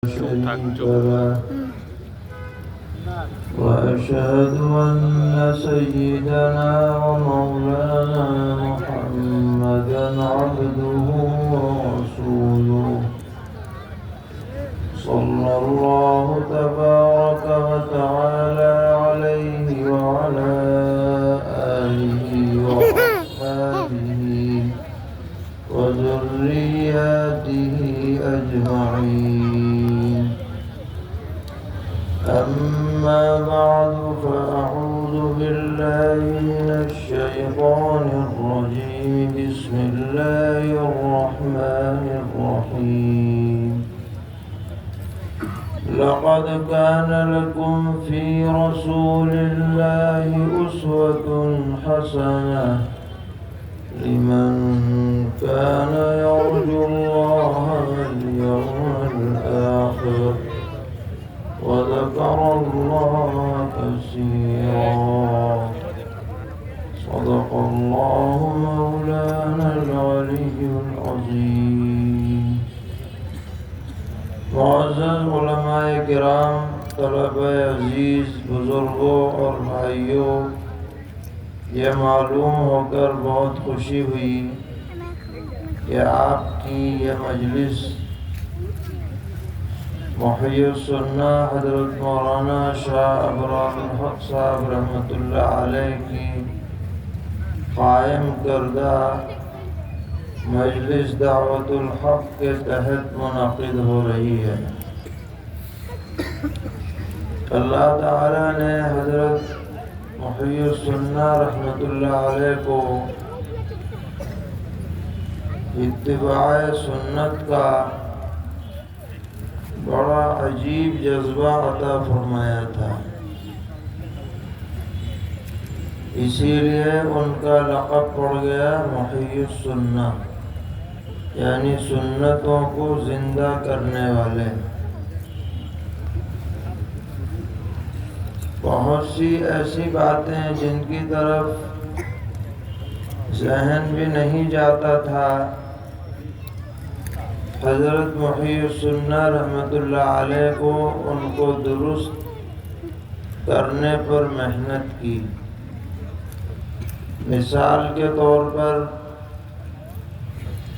شريك له وأشهد أن سيدنا ومولانا محمدا عبده ورسوله صلى الله تبارك وتعالى عليه وعلى آله وأصحابه وذرياته أجمعين. أما بعد فأعوذ بالله من الشيطان الرجيم. بسم الله الرحمن الرحيم. لقد كان لكم في رسول الله أسوة حسنة لمن كان يرجو الله واليوم الآخر وذكر الله كثيرا. صدق الله مولانا العلي العظيم. معزز علماء کرام، طلبہ عزیز، بزرگوں اور بھائیوں، یہ معلوم ہو کر بہت خوشی ہوئی کہ آپ کی یہ مجلس محی السنہ حضرت مولانا شاہ ابرار الحق صاحب رحمۃ اللہ علیہ کی قائم کردہ مجلس دعوت الحق کے تحت منعقد ہو رہی ہے۔ اللہ تعالیٰ نے حضرت محی السنہ رحمۃ اللہ علیہ کو اتباع سنت کا بڑا عجیب جذبہ عطا فرمایا تھا، اسی لیے ان کا لقب پڑ گیا محی السنہ، یعنی سنتوں کو زندہ کرنے والے۔ بہت سی ایسی باتیں جن کی طرف ذہن بھی نہیں جاتا تھا، حضرت محی السنہ رحمۃ اللہ علیہ کو ان کو درست کرنے پر محنت کی۔ مثال کے طور پر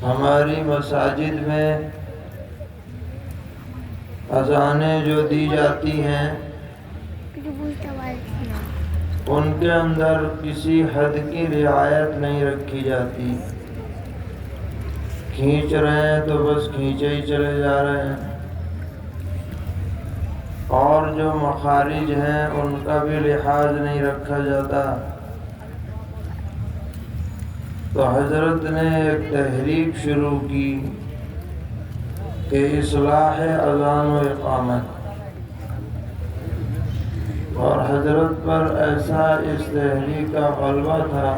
ہماری مساجد میں اذانیں جو دی جاتی ہیں ان کے اندر کسی حد کی رعایت نہیں رکھی جاتی۔ کھینچ رہے ہیں تو بس کھینچے ہی چلے جا رہے ہیں، اور جو مخارج ہیں ان کا بھی لحاظ نہیں رکھا جاتا۔ تو حضرت نے ایک تحریک شروع کی کہ اصلاح اذان و اقامت، اور حضرت پر ایسا اس تحریک کا غلبہ تھا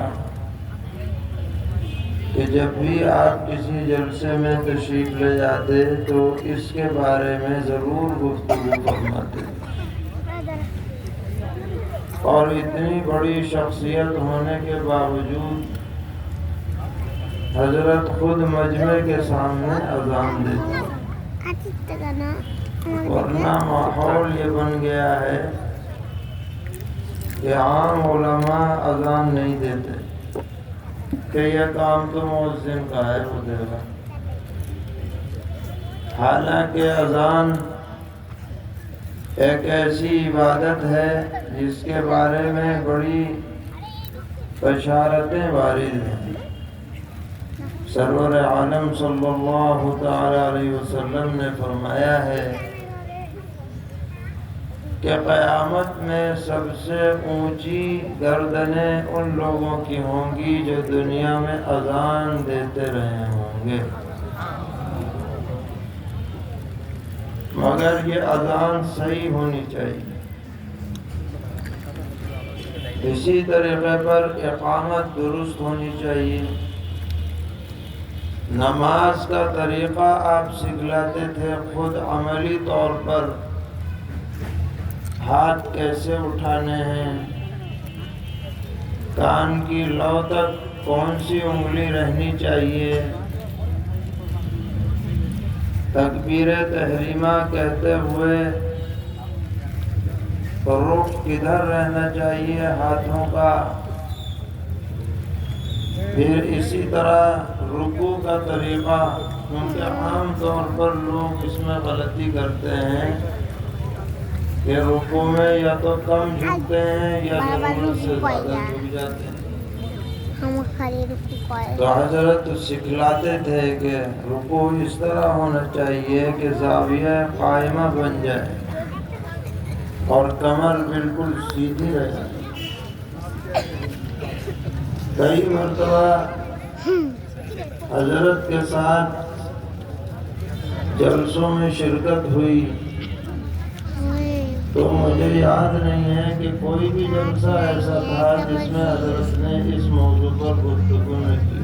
کہ جب بھی آپ کسی جلسے میں تشریف لے جاتے تو اس کے بارے میں ضرور گفتگو فرماتے، اور اتنی بڑی شخصیت ہونے کے باوجود حضرت خود مجمع کے سامنے اذان دیتے، ورنہ ماحول یہ بن گیا ہے کہ عام علماء اذان نہیں دیتے کہ یہ کام تو مؤذن کا ہے، وہ دے گا۔ حالانکہ اذان ایک ایسی عبادت ہے جس کے بارے میں بڑی بشارتیں وارد ہیں۔ سرور عالم صلی اللہ تعالی علیہ وسلم نے فرمایا ہے کہ قیامت میں سب سے اونچی گردنیں ان لوگوں کی ہوں گی جو دنیا میں اذان دیتے رہے ہوں گے، مگر یہ اذان صحیح ہونی چاہیے۔ اسی طریقے پر اقامت درست ہونی چاہیے۔ نماز کا طریقہ آپ سکھلاتے تھے، خود عملی طور پر ہاتھ کیسے اٹھانے ہیں، کان کی لو تک کون سی انگلی رہنی چاہیے، تکبیر تحریمہ کہتے ہوئے رخ کدھر رہنا چاہیے ہاتھوں کا، پھر اسی طرح رکوع کا طریقہ، کیونکہ عام طور پر لوگ اس میں غلطی کرتے ہیں کہ رکوع میں یا تو کم جھکتے ہیں یا ضرورت سے زیادہ جھک جاتے ہیں۔ تو حضرت سکھلاتے تھے کہ رکوع اس طرح ہونا چاہیے کہ زاویہ قائمہ بن جائے اور کمر بالکل سیدھی رہے۔ کئی مرتبہ حضرت کے ساتھ جلسوں میں شرکت ہوئی تو مجھے یاد نہیں ہے کہ کوئی بھی جلسہ ایسا تھا جس میں حضرت نے اس موضوع پر گفتگو نہ کی۔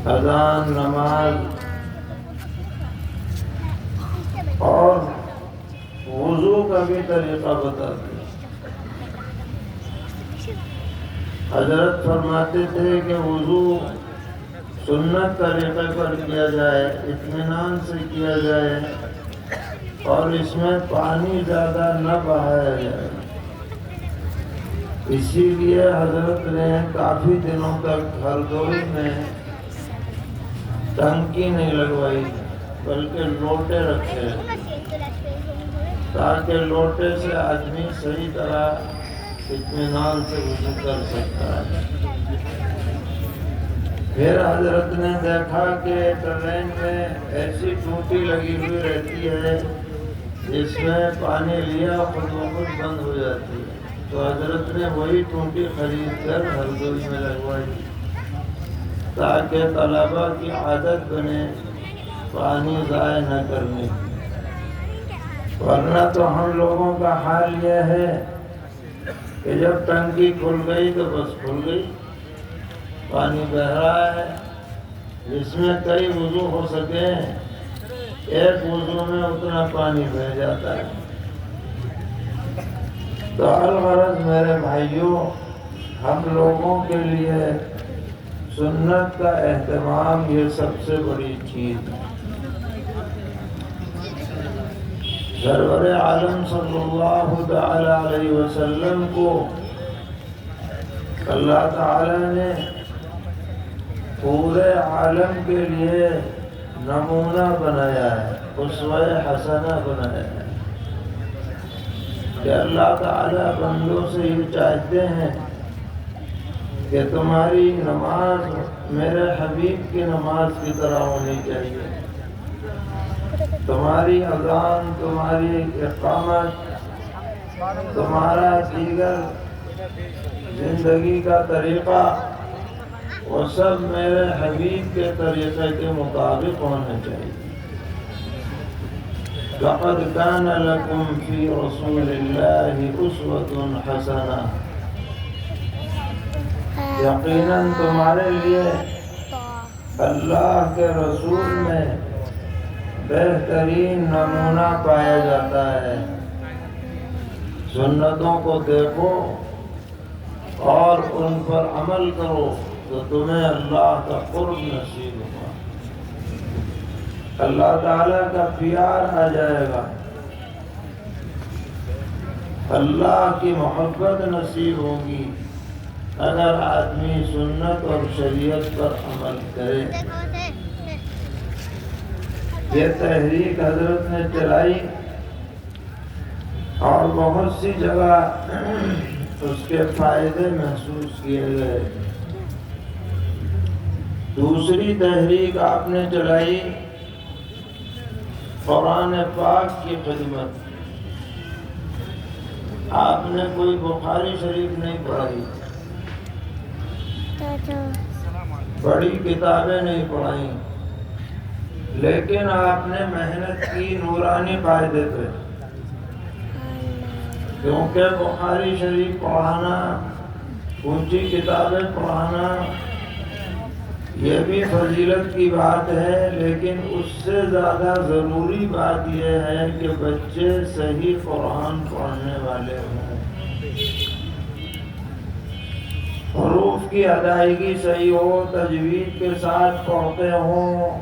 اذان، نماز اور وضو کا بھی طریقہ بتاتے۔ حضرت فرماتے تھے کہ وضو سنت طریقے پر کیا جائے، اطمینان سے کیا جائے اور اس میں پانی زیادہ نہ بہایا جائے۔ اسی لیے حضرت نے کافی دنوں تک ہردوئی میں ٹنکی نہیں لگوائی بلکہ لوٹے رکھے تاکہ لوٹے سے آدمی صحیح طرح اطمینان سے وضو کر سکتا ہے۔ پھر حضرت نے دیکھا کہ ٹرین میں ایسی ٹوٹی لگی ہوئی رہتی ہے جس میں پانی لیا خود بخود بند ہو جاتی ہے، تو حضرت نے وہی ٹوٹی خرید کر ہردوئی میں لگوائی تاکہ طلباء کی عادت بنے پانی ضائع نہ کرنے کی۔ ورنہ تو ہم لوگوں کا حال یہ ہے کہ جب ٹنکی کھل گئی تو بس کھل گئی، پانی بہ رہا ہے، جس میں کئی وضو ہو سکے ایک وضو میں اتنا پانی بہ جاتا ہے۔ تو الغرض میرے بھائیوں، ہم لوگوں کے لیے سنت کا اہتمام یہ سب سے بڑی چیز ہے۔ سرور عالم صلی اللہ تعالی علیہ وسلم کو اللہ تعالی نے پورے عالم کے لیے نمونہ بنایا ہے، اسوہ حسنہ بنایا ہے کہ اللہ تعالی بندوں سے یہ چاہتے ہیں کہ تمہاری نماز میرے حبیب کی نماز کی طرح ہونی چاہیے، تمہاری اذان، تمہاری اقامت، تمہارا دیگر زندگی کا طریقہ وہ سب میرے حبیب کے طریقے کے مطابق ہونا چاہیے۔ لقد كان لكم في رسول الله أسوة حسنة، یقیناً تمہارے لیے اللہ کے رسول میں بہترین نمونہ پایا جاتا ہے۔ سنتوں کو دیکھو اور ان پر عمل کرو تو تمہیں اللہ کا قرب نصیب ہوگا، اللہ تعالیٰ کا پیار آ جائے گا، اللہ کی محبت نصیب ہوگی اگر آدمی سنت اور شریعت پر عمل کرے۔ یہ تحریک حضرت نے چلائی اور بہت سی جگہ اس کے فائدے محسوس کیے گئے۔ دوسری تحریک آپ نے چلائی قرآن پاک کی خدمت۔ آپ نے کوئی بخاری شریف نہیں پڑھائی، بڑی کتابیں نہیں پڑھائیں، لیکن آپ نے محنت کی نورانی قاعدے پہ، کیونکہ بخاری شریف پڑھانا، اونچی کتابیں پڑھانا یہ بھی فضیلت کی بات ہے، لیکن اس سے زیادہ ضروری بات یہ ہے کہ بچے صحیح قرآن پڑھنے والے ہوں، حروف کی ادائیگی صحیح ہو، تجوید کے ساتھ پڑھتے ہوں،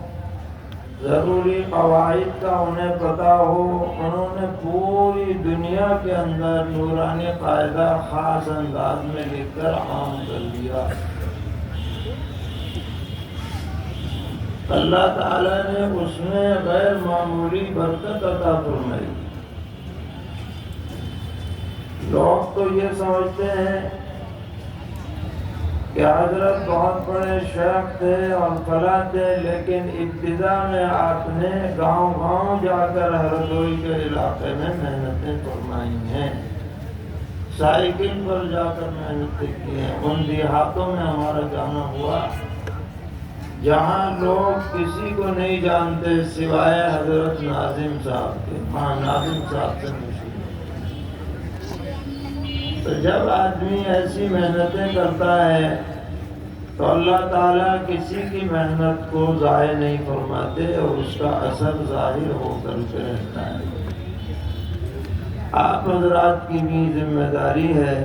ضروری قواعد کا انہیں پتہ ہو، انہوں نے پوری دنیا کے اندر نورانی قاعدہ خاص انداز میں لکھ کر عام کر دیا۔ اللہ تعالیٰ نے اس میں غیر معمولی برکت عطا فرمائی۔ لوگ تو یہ سمجھتے ہیں کہ حضرت بہت بڑے شیخ تھے اور فلاں تھے، لیکن ابتدا میں آپ نے گاؤں گاؤں جا کر ہردوئی کے علاقے میں محنتیں فرمائی ہیں، سائیکل پر جا کر محنتیں کی ہیں۔ ان دیہاتوں میں ہمارا جانا ہوا جہاں لوگ کسی کو نہیں جانتے سوائے حضرت ناظم صاحب کے، ہاں ناظم صاحب سے مشہور۔ تو جب آدمی ایسی محنتیں کرتا ہے تو اللہ تعالیٰ کسی کی محنت کو ضائع نہیں فرماتے اور اس کا اثر ظاہر ہو کر کے رہتا ہے۔ آپ حضرات کی بھی ذمہ داری ہے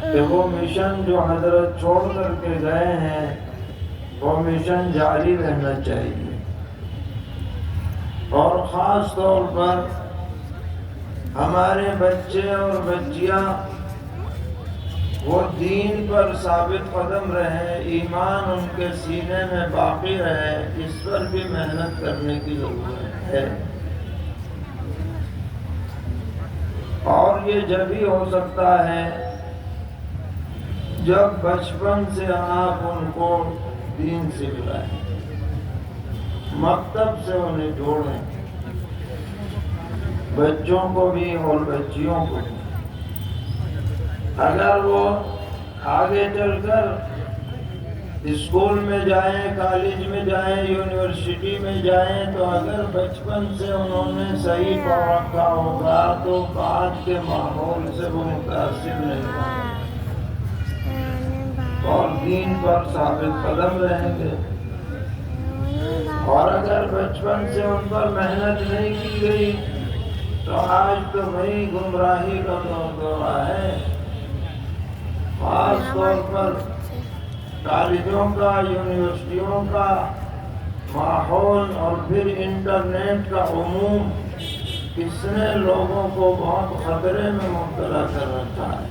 کہ وہ مشن جو حضرت چھوڑ کر کے گئے ہیں وہ مشن جاری رہنا چاہیے، اور خاص طور پر ہمارے بچے اور بچیاں وہ دین پر ثابت قدم رہے، ایمان ان کے سینے میں باقی رہے، اس پر بھی محنت کرنے کی ضرورت ہے۔ اور یہ جب ہی ہو سکتا ہے جب بچپن سے آپ ان کو دین سکھلائیں، مکتب سے انہیں جوڑیں، بچوں کو بھی اور بچیوں کو بھی۔ اگر وہ آگے چل کر اسکول میں جائیں، کالج میں جائیں، یونیورسٹی میں جائیں، تو اگر بچپن سے انہوں نے صحیح پڑھ رکھا ہوگا تو بعد کے ماحول سے وہ متاثر نہیں ہوگا اور دین پر ثابت قدم رہیں گے۔ اور اگر بچپن سے ان پر محنت نہیں کی گئی تو آج تو وہی گمراہی کا دور ہے۔ خاص طور پر کالجوں کا، یونیورسٹیوں کا ماحول اور پھر انٹرنیٹ کا عموم، اس نے لوگوں کو بہت خطرے میں مبتلا کر رکھا ہے۔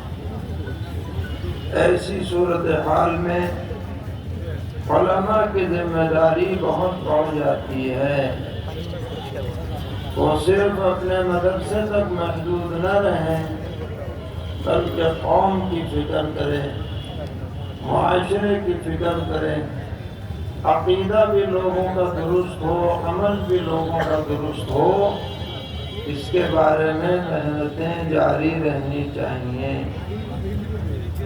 ایسی صورتحال میں علماء کی ذمہ داری بہت بڑھ جاتی ہے۔ وہ صرف اپنے مدرسے تک محدود نہ رہیں بلکہ قوم کی فکر کریں، معاشرے کی فکر کریں، عقیدہ بھی لوگوں کا درست ہو، عمل بھی لوگوں کا درست ہو، اس کے بارے میں محنتیں جاری رہنی چاہیے۔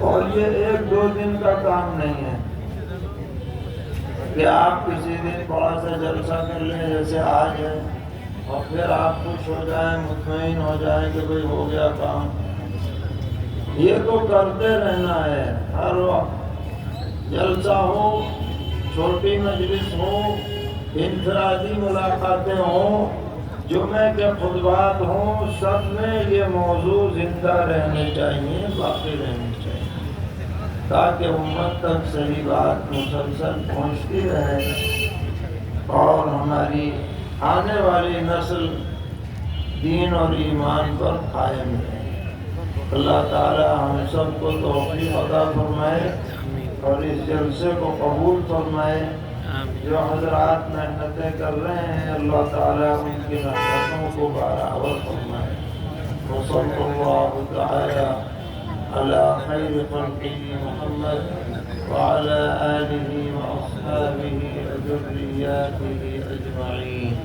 اور یہ ایک دو دن کا کام نہیں ہے کہ آپ کسی دن بڑا سا جلسہ کر لیں جیسے آج ہے اور پھر آپ خوش ہو جائیں، مطمئن ہو جائیں کہ بھئی ہو گیا کام۔ یہ تو کرتے رہنا ہے، ہر وقت جلسہ ہو، چھوٹی مجلس ہو، انفرادی ملاقاتیں ہوں، جمعے کے خطبات ہوں، سب میں یہ موضوع زندہ رہنے چاہیے، باقی رہنے چاہیے، تاکہ امت تک صحیح بات مسلسل پہنچتی رہے اور ہماری آنے والی نسل دین اور ایمان پر قائم رہے۔ اللہ تعالی ہم سب کو توفیق عطا فرمائے اور اس جلسے کو قبول فرمائے۔ جو حضرات محنتیں کر رہے ہیں اللہ تعالیٰ ان کی محنتوں کو برابر فرمائے۔ وصلی اللہ تعالی علی خیر خلقہ محمد وعلی آلہ واصحابہ وذریاتہ اجمعین۔